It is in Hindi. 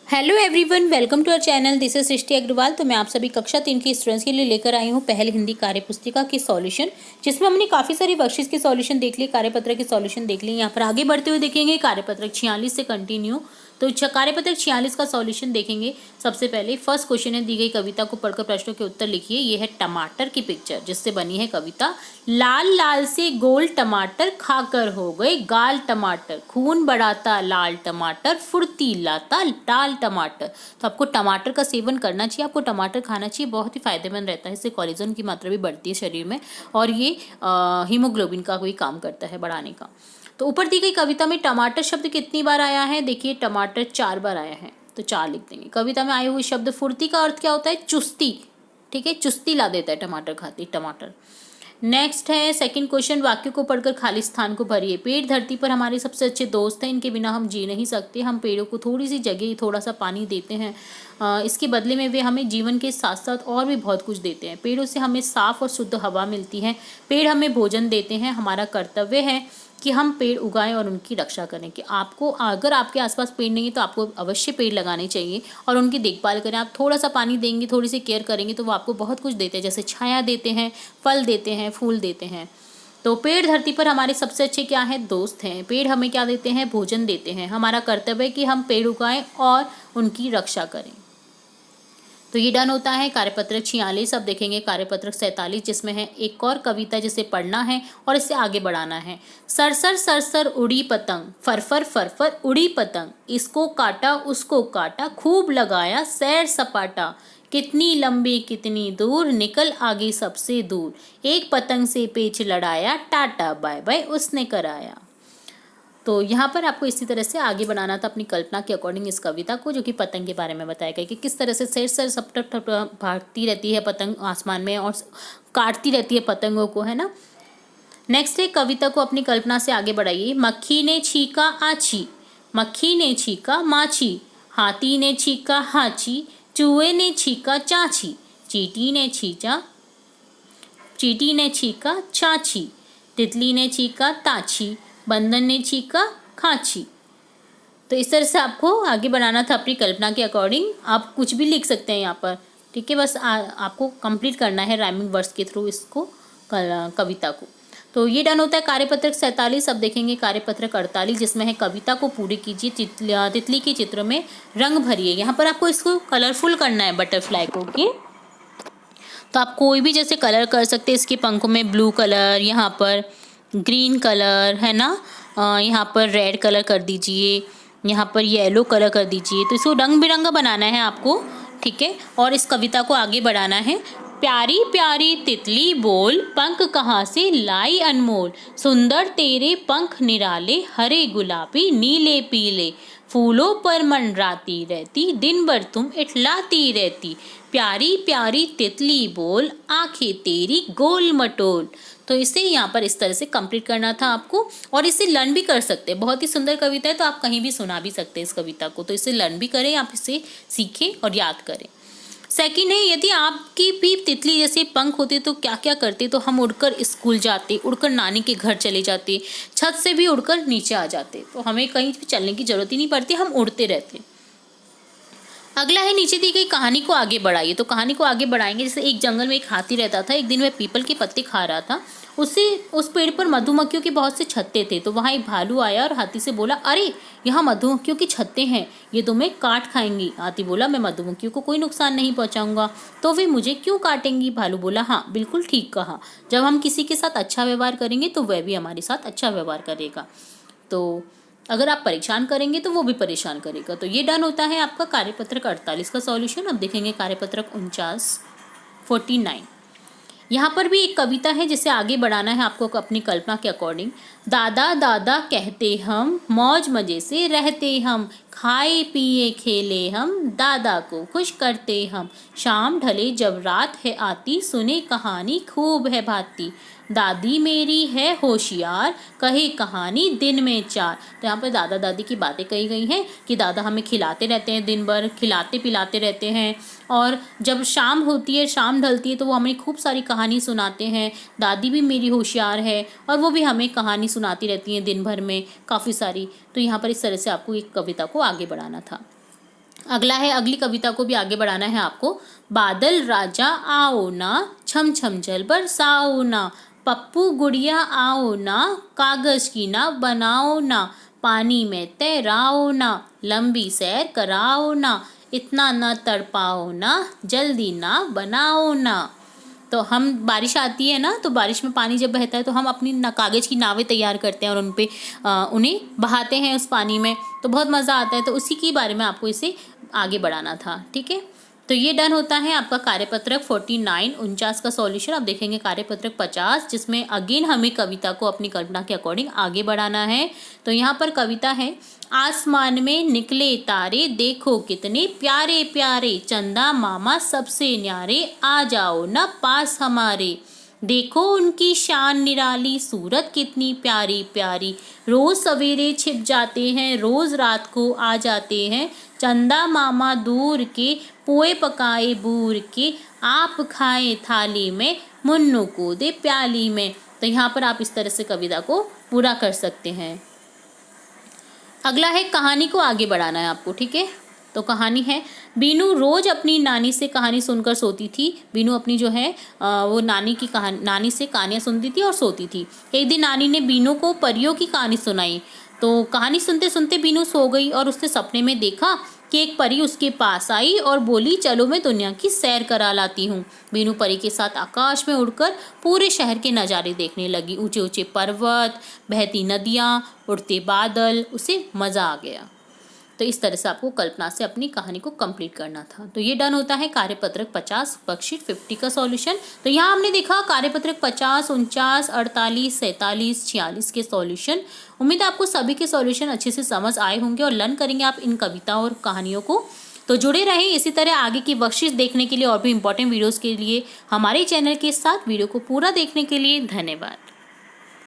Hello everyone, welcome to our channel. This is Srishti Agarwal. तो मैं आप सभी कक्षा 3 के स्टूडेंट्स के लिए लेकर आई हूँ पहल हिंदी कार्य पुस्तिका की सॉल्यूशन, जिसमें हमने काफ़ी सारी वर्कशीट्स के सॉल्यूशन देख लिए, कार्यपत्र के सॉल्यूशन देख लिए। यहाँ पर आगे बढ़ते हुए देखेंगे कार्यपत्रक 46 से कंटिन्यू। तो कार्यपत्रक 46 का सॉल्यूशन देखेंगे। सबसे पहले फर्स्ट क्वेश्चन है, दी गई कविता को पढ़कर प्रश्नों के उत्तर लिखिए। ये है टमाटर की पिक्चर जिससे बनी है कविता। लाल लाल से गोल टमाटर खाकर हो गए गाल टमाटर, खून बढ़ाता लाल टमाटर, फुर्ती लाता लाल टमाटर। तो आपको टमाटर का सेवन करना चाहिए, आपको टमाटर खाना चाहिए, बहुत ही फायदेमंद रहता है। इससे कोलेजन की मात्रा भी बढ़ती है शरीर में और ये हीमोग्लोबिन का कोई काम करता है बढ़ाने का। तो ऊपर दी गई कविता में टमाटर शब्द कितनी बार आया है? देखिए टमाटर 4 बार आया है, तो 4 लिख देंगे। कविता में आए हुए शब्द फुर्ती का अर्थ क्या होता है? चुस्ती। ठीक है, चुस्ती ला देता है टमाटर खाती टमाटर। नेक्स्ट है सेकंड क्वेश्चन, वाक्य को पढ़कर खाली स्थान को भरिए। पेड़ धरती पर हमारे सबसे अच्छे दोस्त हैं, इनके बिना हम जी नहीं सकते। हम पेड़ों को थोड़ी सी जगह, थोड़ा सा पानी देते हैं, इसके बदले में वे हमें जीवन के साथ साथ और भी बहुत कुछ देते हैं। पेड़ों से हमें साफ और शुद्ध हवा मिलती है, पेड़ हमें भोजन देते हैं। हमारा कर्तव्य है कि हम पेड़ उगाएं और उनकी रक्षा करें। कि आपको अगर आपके आसपास पेड़ नहीं है तो आपको अवश्य पेड़ लगाने चाहिए और उनकी देखभाल करें। आप थोड़ा सा पानी देंगे, थोड़ी सी केयर करेंगे तो वो आपको बहुत कुछ देते हैं, जैसे छाया देते हैं, फल देते हैं, फूल देते हैं। तो पेड़ धरती पर हमारे सबसे अच्छे क्या है? दोस्त हैं। पेड़ हमें क्या देते हैं? भोजन देते हैं। हमारा कर्तव्य है कि हम पेड़ उगाएं और उनकी रक्षा करें। तो ये डन होता है कार्यपत्रक 46। अब देखेंगे कार्यपत्रक 47, जिसमें है एक और कविता जिसे पढ़ना है और इसे आगे बढ़ाना है। सरसर सरसर उड़ी पतंग, फरफर फरफर उड़ी पतंग, इसको काटा उसको काटा, खूब लगाया सैर सपाटा, कितनी लंबी कितनी दूर, निकल आगे सबसे दूर, एक पतंग से पेच लड़ाया, टाटा बाय बाय उसने कराया। तो यहाँ पर आपको इसी तरह से आगे बनाना था अपनी कल्पना के अकॉर्डिंग इस कविता को, जो कि पतंग के बारे में बताया गया कि किस तरह से सैर सैर सपट भागती रहती है पतंग आसमान में और काटती रहती है पतंगों को, है ना। नेक्स्ट है, कविता को अपनी कल्पना से आगे बढ़ाइए। मक्खी ने छीका आछी, मक्खी ने छीका माछी, हाथी ने छीका हाची, चूहे ने छीका चाची, चींटी ने छीका चाची, तितली ने छीका ताछी, बंदर ने छीका खांची। तो इस तरह से आपको आगे बनाना था अपनी कल्पना के अकॉर्डिंग। आप कुछ भी लिख सकते हैं यहाँ पर, ठीक है। बस आपको कंप्लीट करना है राइमिंग वर्ड्स के थ्रू इसको कविता को। तो ये डन होता है कार्यपत्रक 47। अब देखेंगे कार्यपत्रक 48, जिसमें है कविता को पूरी कीजिए, तितली के चित्र में रंग भरिए। यहाँ पर आपको इसको कलरफुल करना है बटरफ्लाई को कि तो आप कोई भी जैसे कलर कर सकते हैं। इसके पंखों में ब्लू कलर, यहाँ पर ग्रीन कलर, है ना, यहाँ पर रेड कलर कर दीजिए, यहाँ पर येलो कलर कर दीजिए। तो इसको रंग बिरंगा बनाना है आपको, ठीक है। और इस कविता को आगे बढ़ाना है। प्यारी प्यारी तितली बोल, पंख कहाँ से लाई अनमोल, सुंदर तेरे पंख निराले, हरे गुलाबी नीले पीले, फूलों पर मंडराती रहती, दिन भर तुम इठलाती रहती, प्यारी प्यारी तितली बोल, आंखें तेरी गोल मटोल। तो इसे यहाँ पर इस तरह से कंप्लीट करना था आपको, और इसे लर्न भी कर सकते हैं। बहुत ही सुंदर कविता है, तो आप कहीं भी सुना भी सकते हैं इस कविता को। तो इसे लर्न भी करें, आप इसे सीखें और याद करें। सेकंड है, यदि आपकी भी तितली जैसे पंख होते तो क्या क्या करते? तो हम उड़कर स्कूल जाते, उड़कर नानी के घर चले जाते, छत से भी उड़कर नीचे आ जाते। तो हमें कहीं भी चलने की जरूरत ही नहीं पड़ती, हम उड़ते रहते। अगला है, नीचे दी गई कहानी को आगे बढ़ाइए। तो कहानी को आगे बढ़ाएंगे। जैसे एक जंगल में एक हाथी रहता था। एक दिन वह पीपल के पत्ते खा रहा था। उस पेड़ पर मधुमक्खियों के बहुत से छत्ते थे। तो वहाँ एक भालू आया और हाथी से बोला, अरे यहाँ मधुमक्खियों की छत्ते हैं, ये तुम्हें काट खाएंगी। हाथी बोला, मैं मधुमक्खियों को कोई नुकसान नहीं पहुँचाऊंगा, तो वे मुझे क्यों काटेंगी? भालू बोला, हाँ बिल्कुल ठीक कहा, जब हम किसी के साथ अच्छा व्यवहार करेंगे तो वह भी हमारे साथ अच्छा व्यवहार करेगा। तो अगर आप परेशान करेंगे तो वो भी परेशान करेगा। तो ये डन होता है आपका कार्यपत्रक 48 का सॉल्यूशन। अब देखेंगे कार्यपत्रक 49। यहाँ पर भी एक कविता है जिसे आगे बढ़ाना है आपको अपनी कल्पना के अकॉर्डिंग। दादा दादा कहते हम, मौज मजे से रहते हम, खाए पिए खेले हम, दादा को खुश करते हम, शाम ढले जब रात है आती, सुने कहानी खूब है भाती, दादी मेरी है होशियार, कहे कहानी दिन में 4। तो यहाँ पर दादा दादी की बातें कही गई हैं कि दादा हमें खिलाते रहते हैं, दिन भर खिलाते पिलाते रहते हैं, और जब शाम होती है, शाम ढलती है, तो वो हमें खूब सारी कहानी सुनाते हैं। दादी भी मेरी होशियार है और वो भी हमें कहानी सुनाती रहती हैं दिन भर में काफ़ी सारी। तो यहाँ पर इस तरह से आपको एक कविता को आगे बढ़ाना था। अगला है, अगली कविता को भी आगे बढ़ाना है आपको। बादल राजा आओ ना, छम छम जल बरसाओ ना, पप्पू गुड़िया आओ ना, कागज की ना बनाओ ना, पानी में तैराओ ना, लंबी सैर कराओ ना, इतना न तड़पाओ ना, जल्दी ना बनाओ ना। तो हम, बारिश आती है ना, तो बारिश में पानी जब बहता है तो हम अपनी कागज़ की नावें तैयार करते हैं और उन पे उन्हें बहाते हैं उस पानी में, तो बहुत मज़ा आता है। तो उसी के बारे में आपको इसे आगे बढ़ाना था, ठीक है। तो ये डन होता है आपका कार्यपत्रक 49 का सॉल्यूशन। अब देखेंगे कार्यपत्रक 50, जिसमें अगेन हमें कविता को अपनी कल्पना के अकॉर्डिंग आगे बढ़ाना है। तो यहाँ पर कविता है, आसमान में निकले तारे देखो कितने प्यारे प्यारे, चंदा मामा सबसे न्यारे, आ जाओ ना पास हमारे, देखो उनकी शान निराली, सूरत कितनी प्यारी प्यारी, रोज सवेरे छिप जाते हैं, रोज रात को आ जाते हैं, चंदा मामा दूर के, पोए पकाए बूर के, आप खाए थाली में, मुन्नू को दे प्याली में। तो यहाँ पर आप इस तरह से कविता को पूरा कर सकते हैं। अगला है, कहानी को आगे बढ़ाना है आपको, ठीक है। तो कहानी है, बीनू रोज अपनी नानी से कहानी सुनकर सोती थी। बीनू अपनी जो है वो नानी से कहानियाँ सुनती थी और सोती थी। एक दिन नानी ने बीनू को परियों की कहानी सुनाई। तो कहानी सुनते सुनते बीनू सो गई और उसने सपने में देखा कि एक परी उसके पास आई और बोली, चलो मैं दुनिया की सैर करा लाती हूँ। बीनू परी के साथ आकाश में उड़कर पूरे शहर के नज़ारे देखने लगी। ऊंचे ऊंचे पर्वत, बहती नदियाँ, उड़ते बादल, उसे मज़ा आ गया। तो इस तरह से आपको कल्पना से अपनी कहानी को कंप्लीट करना था। तो ये डन होता है कार्यपत्रक 50, वर्कशीट 50 का सॉल्यूशन। तो यहाँ हमने देखा कार्यपत्रक 50, 49, 48, 47, 46 के सॉल्यूशन। उम्मीद है आपको सभी के सॉल्यूशन अच्छे से समझ आए होंगे और लर्न करेंगे आप इन कविताओं और कहानियों को। तो जुड़े रहें इसी तरह आगे की वर्कशीट देखने के लिए और भी इंपॉर्टेंट वीडियोज़ के लिए हमारे चैनल के साथ। वीडियो को पूरा देखने के लिए धन्यवाद।